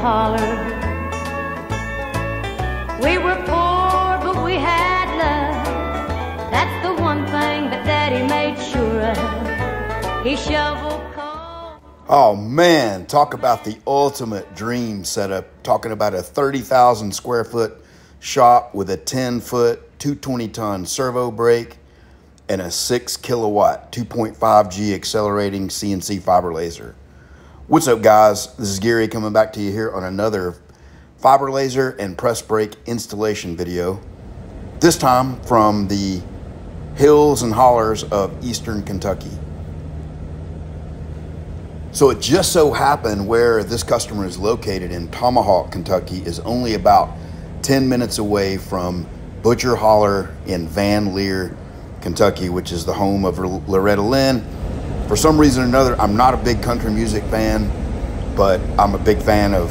hollers. We were poor, but we had love. That's the one thing that Daddy made sure of. He shoveled coal. Oh man, talk about the ultimate dream setup. Talking about a 30,000 square foot shop with a 10-foot, 220-ton servo brake and a 6 kilowatt, 2.5G accelerating CNC fiber laser. What's up, guys? This is Gary coming back to you here on another fiber laser and press brake installation video. This time from the hills and hollers of eastern Kentucky. So it just so happened where this customer is located in Tomahawk, Kentucky is only about 10 minutes away from Butcher Holler in Van Leer, Kentucky, which is the home of Loretta Lynn. For some reason or another, I'm not a big country music fan, but I'm a big fan of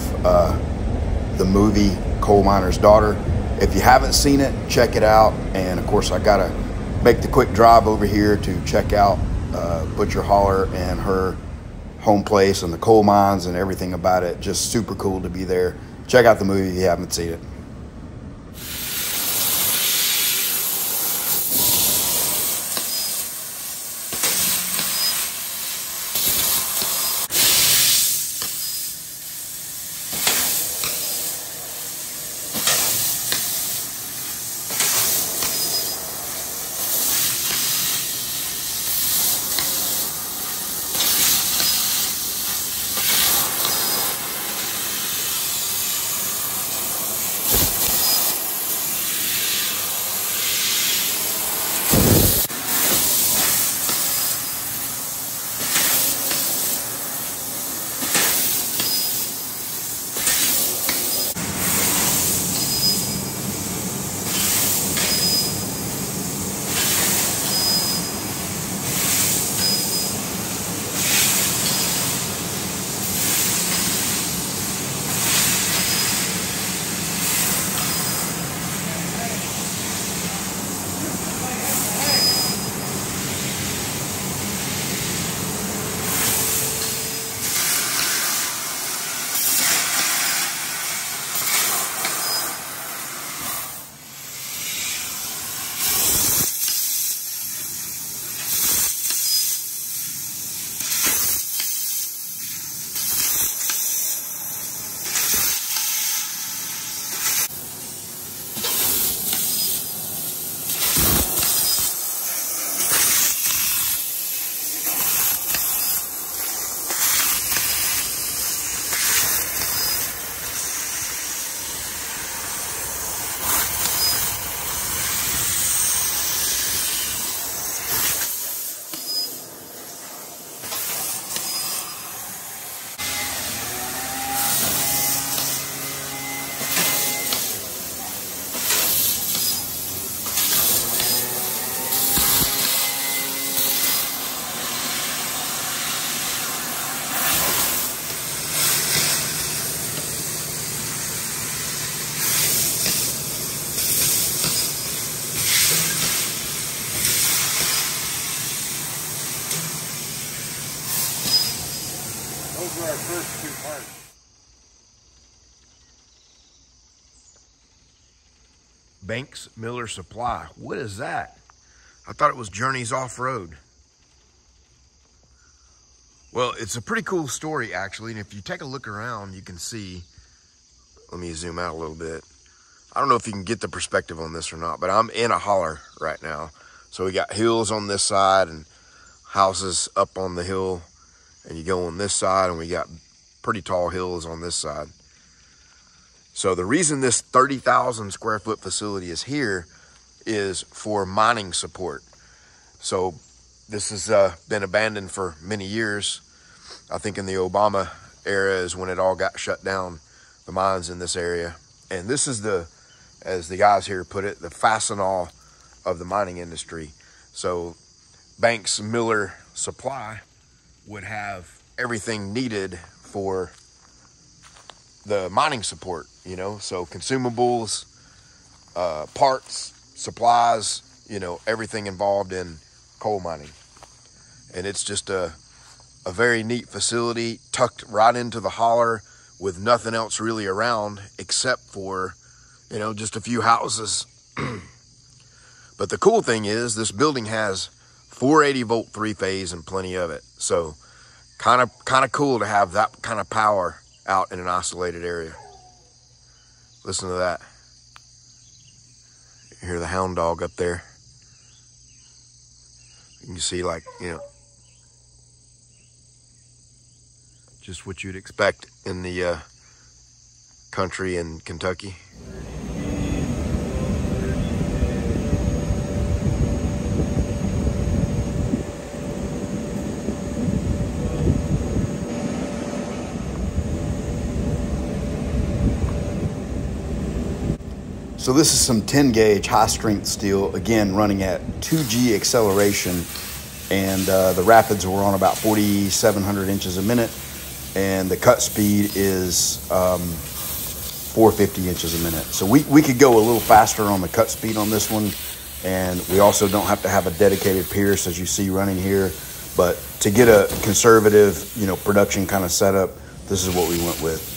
the movie Coal Miner's Daughter. If you haven't seen it, check it out. And of course, I gotta make the quick drive over here to check out Butcher Holler and her home place and the coal mines and everything about it. Just super cool to be there. Check out the movie if you haven't seen it. Those were our first two parts. Banks Miller Supply. What is that? I thought it was Journey's Off-Road. Well, it's a pretty cool story, actually. And if you take a look around, you can see, let me zoom out a little bit. I don't know if you can get the perspective on this or not, but I'm in a holler right now. So we got hills on this side and houses up on the hill. And you go on this side and we got pretty tall hills on this side. So the reason this 30,000 square foot facility is here is for mining support. So this has been abandoned for many years. I think in the Obama era is when it all got shut down, the mines in this area. And this is the, as the guys here put it, the Fastenal of the mining industry. So Banks Miller Supply would have everything needed for the mining support, you know, so consumables, parts, supplies, you know, everything involved in coal mining. And it's just a very neat facility tucked right into the holler with nothing else really around except for, you know, just a few houses. But the cool thing is this building has 480 volt 3-phase and plenty of it. So kind of cool to have that kind of power out in an isolated area. Listen to that. You hear the hound dog up there. You can see, like, you know, just what you'd expect in the country in Kentucky. So this is some 10 gauge high strength steel, again running at 2G acceleration, and the rapids were on about 4,700 inches a minute, and the cut speed is 450 inches a minute. So we could go a little faster on the cut speed on this one, and we also don't have to have a dedicated pierce as you see running here. But to get a conservative, you know, production kind of setup, this is what we went with.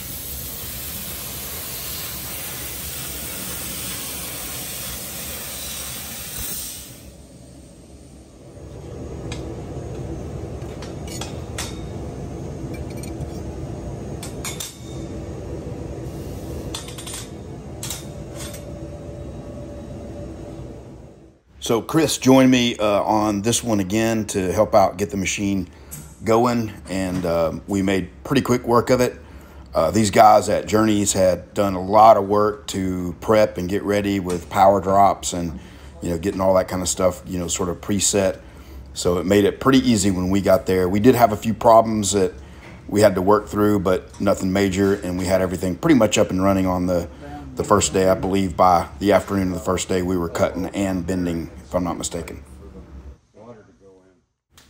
So Chris joined me on this one again to help out get the machine going, and we made pretty quick work of it. These guys at Journeys had done a lot of work to prep and get ready with power drops and, you know, getting all that kind of stuff, you know, sort of preset. So it made it pretty easy when we got there. We did have a few problems that we had to work through, but nothing major, and we had everything pretty much up and running on the first day. I believe by the afternoon of the first day we were cutting and bending, if I'm not mistaken.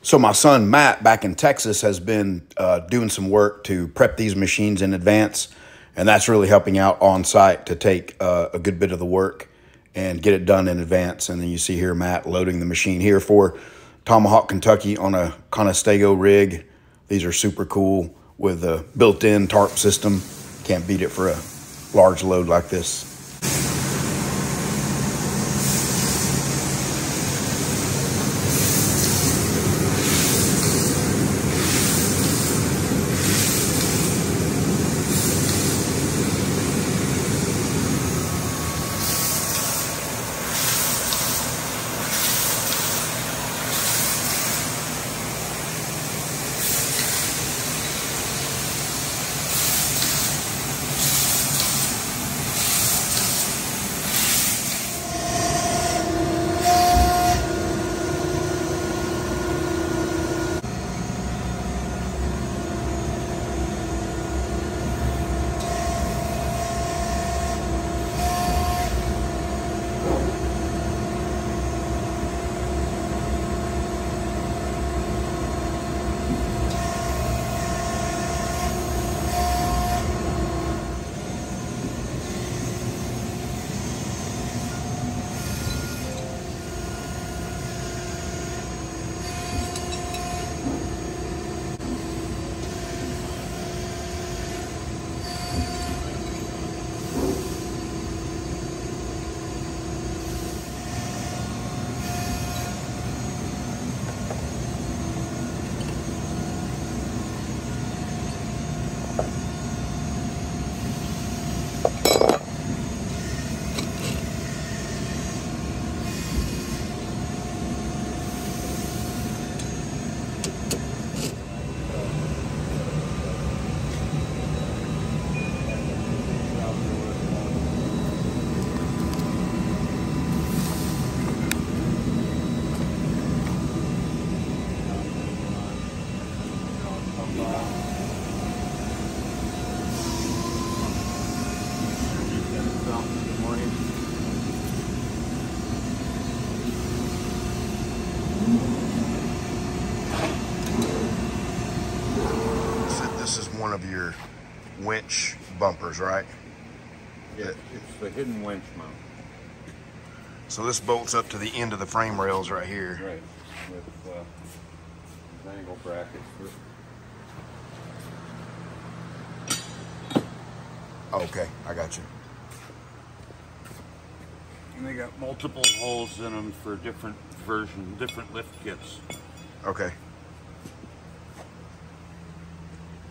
So my son Matt back in Texas has been doing some work to prep these machines in advance, and that's really helping out on site to take a good bit of the work and get it done in advance. And then you see here Matt loading the machine here for Tomahawk, Kentucky on a Conestoga rig. These are super cool with a built-in tarp system. Can't beat it for a large load like this. One of your winch bumpers, right? Yeah, it's the hidden winch mount. So this bolts up to the end of the frame rails right here. Right, with angle brackets. Okay, I got you. And they got multiple holes in them for different different lift kits. Okay.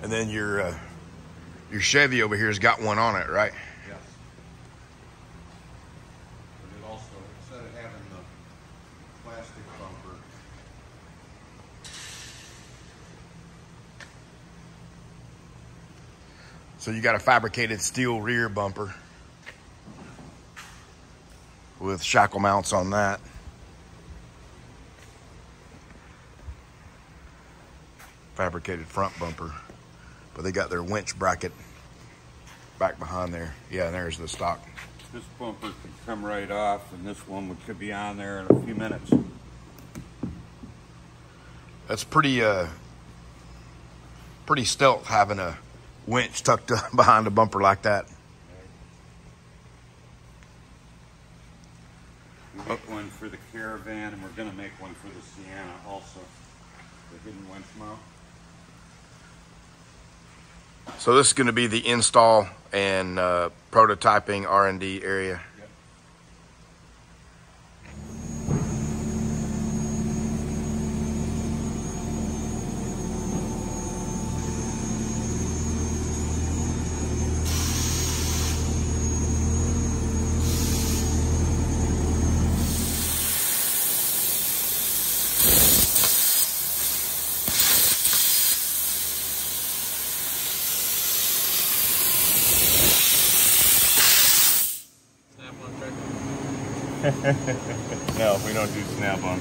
And then your Chevy over here has got one on it, right? Yes. But it also, instead of having the plastic bumper, So you got a fabricated steel rear bumper with shackle mounts on that. Fabricated front bumper, but they got their winch bracket back behind there. Yeah, and there's the stock. this bumper could come right off, and this one could be on there in a few minutes. That's pretty pretty stealth having a winch tucked behind a bumper like that. We make one for the Caravan, and we're going to make one for the Sienna also, the hidden winch mount. So this is going to be the install and prototyping R&D area. Yep. No, we don't do snap-on.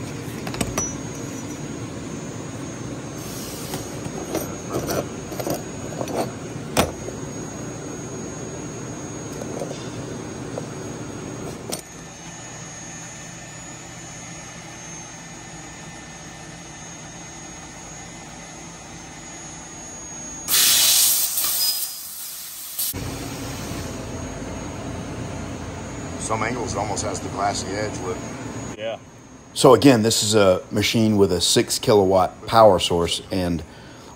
Some angles it almost has the glassy edge look. Yeah. So again, this is a machine with a 6 kilowatt power source, and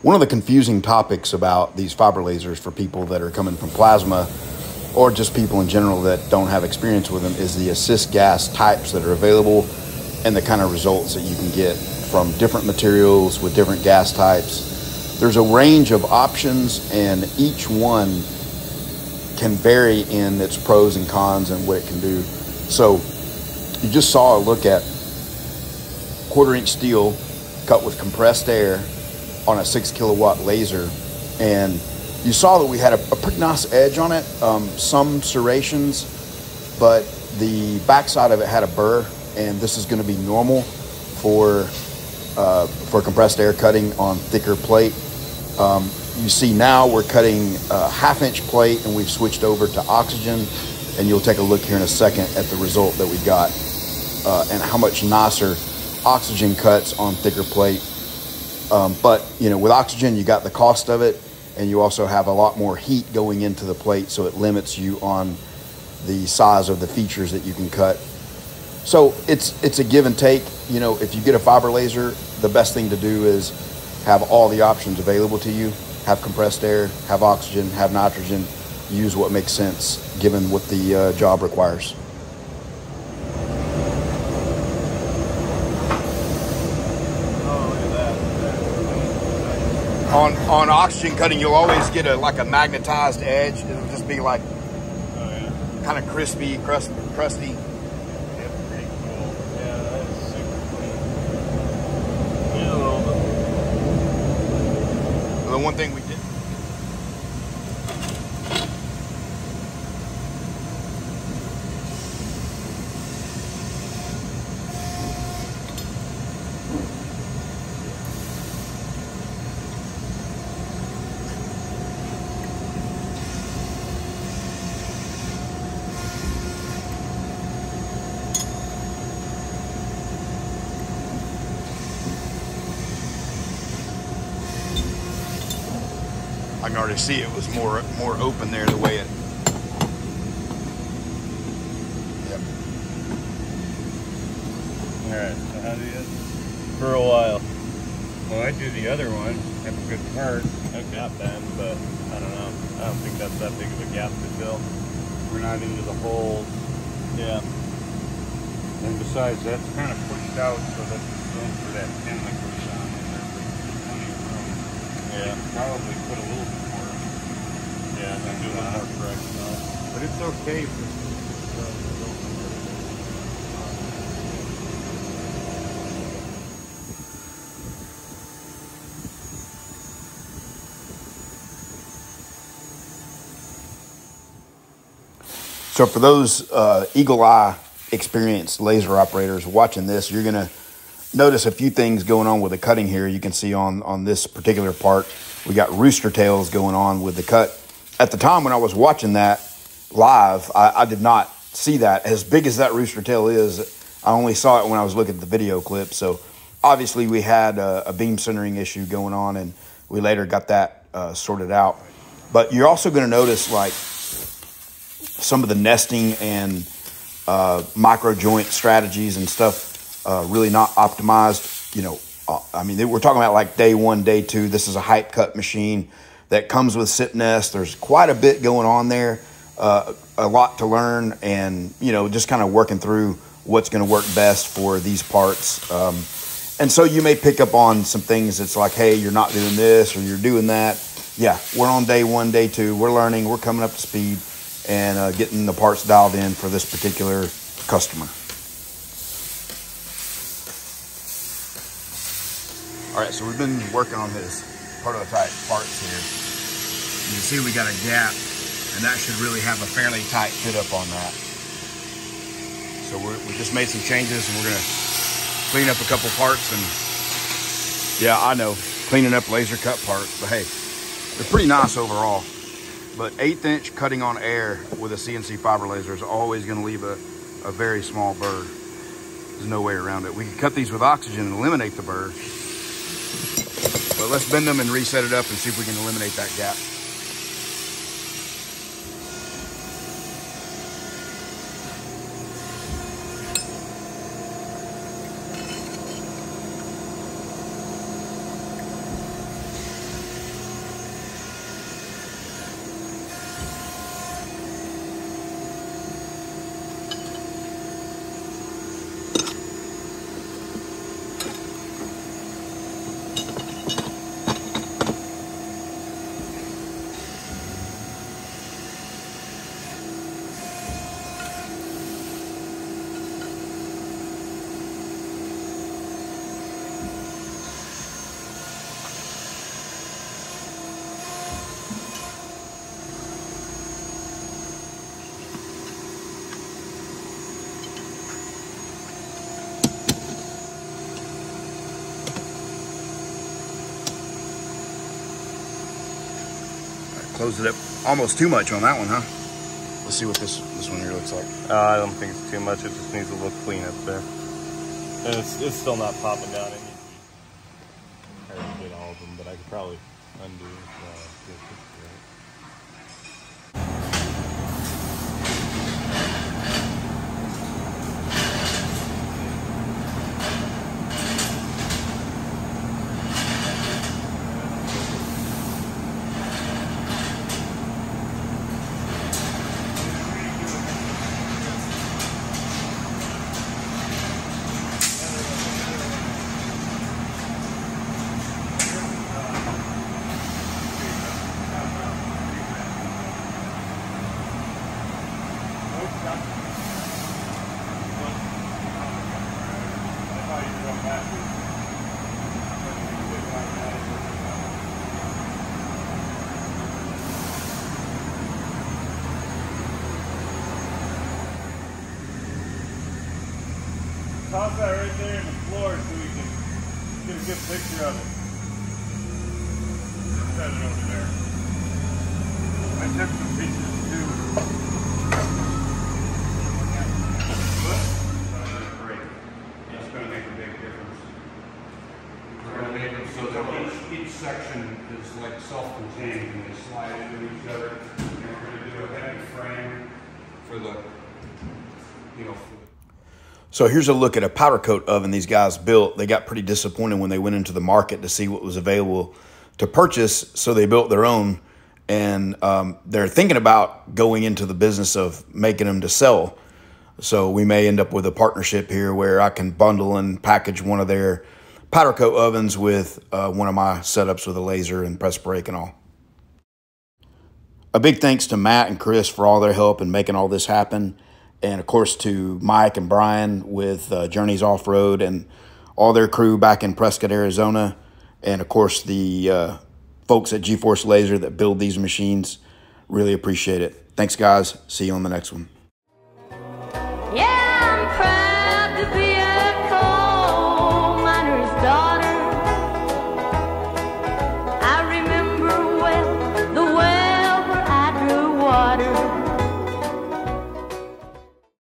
one of the confusing topics about these fiber lasers for people that are coming from plasma or just people in general that don't have experience with them is the assist gas types that are available and the kind of results that you can get from different materials with different gas types. There's a range of options, and each one can vary in its pros and cons and what it can do. So you just saw a look at 1/4-inch steel cut with compressed air on a 6 kilowatt laser, and you saw that we had a pretty nice edge on it, some serrations, but the backside of it had a burr, and this is going to be normal for compressed air cutting on thicker plate. You see now we're cutting a 1/2-inch plate, and we've switched over to oxygen, and you'll take a look here in a second at the result that we got and how much nicer oxygen cuts on thicker plate. But you know, with oxygen you got the cost of it, and you also have a lot more heat going into the plate, so it limits you on the size of the features that you can cut. So it's a give and take. You know, if you get a fiber laser, the best thing to do is have all the options available to you. Have compressed air, have oxygen, have nitrogen. Use what makes sense given what the job requires. On oxygen cutting, you'll always get like a magnetized edge. It'll just be like kind of crispy, crusty. That's pretty cool. Yeah, that's super clean. Yeah, a little bit. The one thing we did. I can already see it was more open there the way it. Yep. Alright, so how do you for a while? Well, I do the other one. Have a good part. Okay. Not bad, but I don't know. I don't think that's that big of a gap to fill. We're not into the holes. Yeah. And besides, that's kind of pushed out so that there's room for that pin that goes on in there. But there's plenty of room. Yeah. Probably put a little bit more. Yeah, I think do a little more correction on it. But it's okay for So for those eagle eye experienced laser operators watching this, you're going to notice a few things going on with the cutting here. You can see on this particular part, we got rooster tails going on with the cut. At the time when I was watching that live, I did not see that. As big as that rooster tail is, I only saw it when I was looking at the video clip. So obviously we had a beam centering issue going on, and we later got that sorted out. But you're also going to notice like some of the nesting and micro joint strategies and stuff really not optimized. You know, I mean, we're talking about like day 1, day 2. This is a hype cut machine that comes with sit nest. There's quite a bit going on there, a lot to learn, and, you know, just kind of working through what's going to work best for these parts. And so you may pick up on some things that's like, hey, you're not doing this or you're doing that. Yeah, we're on day 1, day 2. We're learning. We're coming up to speed and getting the parts dialed in for this particular customer. All right, so we've been working on his prototype parts here. You can see we got a gap, and that should really have a fairly tight fit up on that. So we just made some changes, and we're gonna clean up a couple parts. And yeah, I know, cleaning up laser cut parts, but hey, they're pretty nice overall. But 1/8 inch cutting on air with a CNC fiber laser is always going to leave a very small burr. There's no way around it. We can cut these with oxygen and eliminate the burr. But let's bend them and reset it up and see if we can eliminate that gap. Closed it up almost too much on that one, huh? Let's see what this one here looks like. I don't think it's too much. It just needs to look clean up there. And it's still not popping down. It needs to be, I did all of them, but I could probably undo this. Toss that right there in the floor so we can get a good picture of it. Set it over there. I took some pictures too. great. It's going to make a big difference. We're going to make them so that each section is like self-contained and they slide into each other. And we're going to do a heavy frame for the, you know, So here's a look at a powder coat oven these guys built. They got pretty disappointed when they went into the market to see what was available to purchase, so they built their own. and they're thinking about going into the business of making them to sell. So we may end up with a partnership here where I can bundle and package one of their powder coat ovens with one of my setups with a laser and press brake and all. A big thanks to Matt and Chris for all their help in making all this happen. And of course to Mike and Brian with Journeys Off-Road and all their crew back in Prescott, Arizona. And of course the folks at G-Force Laser that build these machines. Really appreciate it. Thanks guys. See you on the next one.